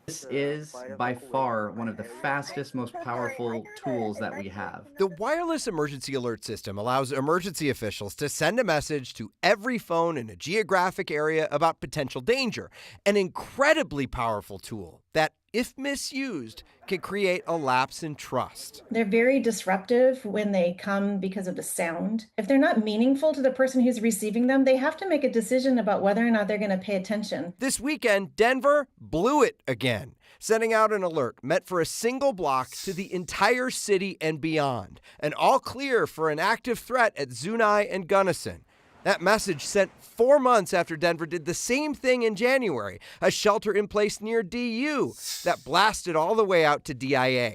This is by far one of the fastest, most powerful tools that we have. The wireless emergency alert system allows emergency officials to send a message to every phone in a geographic area about potential danger. An incredibly powerful tool that, if misused, can create a lapse in trust. They're very disruptive when they come because of the sound. If they're not meaningful to the person who's receiving them, they have to make a decision about whether or not they're going to pay attention. This weekend, Denver blew it again, sending out an alert meant for a single block to the entire city and beyond. An all clear for an active threat at Zuni and Gunnison. That message sent 4 months after Denver did the same thing in January, a shelter in place near DU that blasted all the way out to DIA.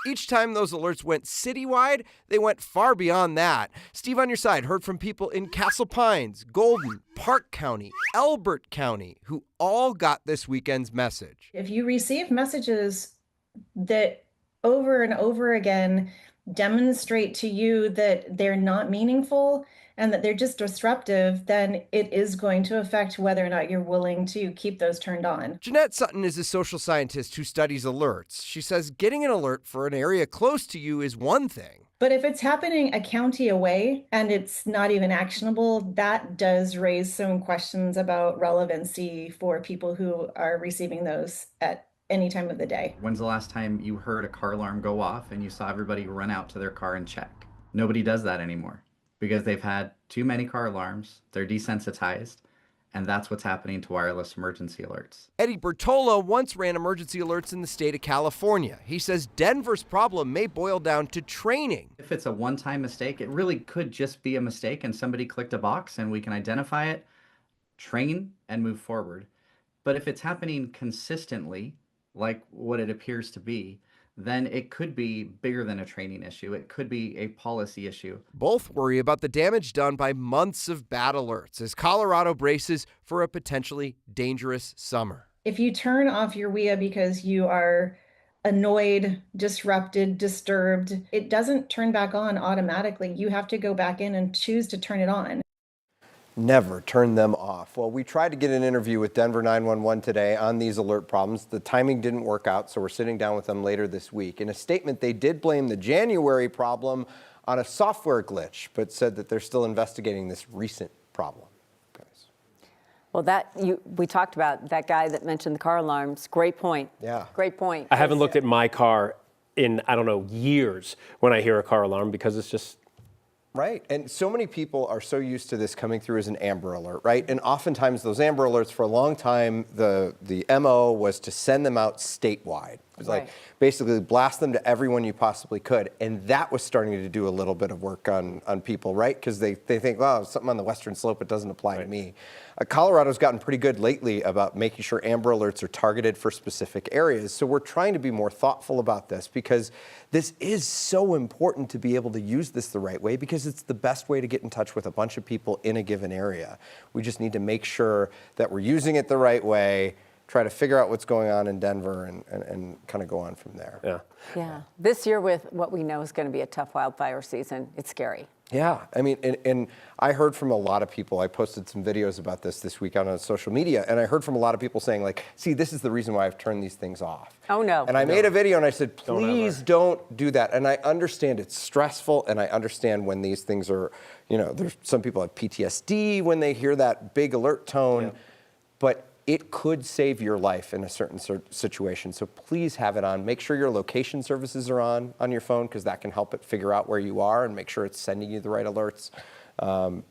Each time those alerts went citywide, they went far beyond that. Steve on your side heard from people in Castle Pines, Golden, Park County, Elbert County, who all got this weekend's message. If you receive messages that over and over again demonstrate to you that they're not meaningful and that they're just disruptive, then it is going to affect whether or not you're willing to keep those turned on. Jeanette Sutton is a social scientist who studies alerts. She says getting an alert for an area close to you is one thing. But if it's happening a county away and it's not even actionable, that does raise some questions about relevancy for people who are receiving those at any time of the day. When's the last time you heard a car alarm go off and you saw everybody run out to their car and check? Nobody does that anymore because they've had too many car alarms, they're desensitized, and that's what's happening to wireless emergency alerts. Eddie Bertola once ran emergency alerts in the state of California. He says Denver's problem may boil down to training. If it's a one-time mistake, it really could just be a mistake and somebody clicked a box and we can identify it, train, and move forward. But if it's happening consistently, like what it appears to be, then it could be bigger than a training issue. It could be a policy issue. Both worry about the damage done by months of bad alerts as Colorado braces for a potentially dangerous summer. If you turn off your WIA because you are annoyed, disrupted, disturbed, it doesn't turn back on automatically. You have to go back in and choose to turn it on. Never turn them off. Well, we tried to get an interview with Denver 911 today on these alert problems. The timing didn't work out, so we're sitting down with them later this week. In a statement, they did blame the January problem on a software glitch, but said that they're still investigating this recent problem. Well, we talked about that guy that mentioned the car alarms. Great point. Yeah. Great point. I haven't looked at my car in, I don't know, years when I hear a car alarm because it's just... Right. And so many people are so used to this coming through as an Amber Alert, right? And oftentimes those Amber Alerts for a long time, the MO was to send them out statewide. It was like basically blast them to everyone you possibly could. And that was starting to do a little bit of work on people, right? Because they think, well, something on the Western Slope, it doesn't apply to me. Colorado's gotten pretty good lately about making sure Amber Alerts are targeted for specific areas. So we're trying to be more thoughtful about this because this is so important to be able to use this the right way because it's the best way to get in touch with a bunch of people in a given area. We just need to make sure that we're using it the right way, try to figure out what's going on in Denver and kind of go on from there. Yeah. This year with what we know is going to be a tough wildfire season, it's scary. Yeah, I mean, and I heard from a lot of people. I posted some videos about this week on social media, and I heard from a lot of people saying, like, see, this is the reason why I've turned these things off. Oh, no. And I made a video, and I said, please don't do that. And I understand it's stressful, and I understand when these things are, there's some people have PTSD when they hear that big alert tone, but it could save your life in a certain situation. So please have it on. Make sure your location services are on your phone because that can help it figure out where you are and make sure it's sending you the right alerts.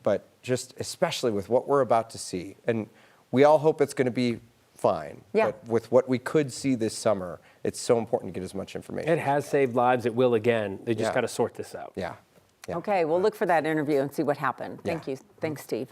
But just especially with what we're about to see, and we all hope it's going to be fine. Yeah. But with what we could see this summer, it's so important to get as much information. It has saved lives. It will again. They just got to sort this out. Yeah. Okay, we'll look for that interview and see what happened. Thank you. Thanks, Steve.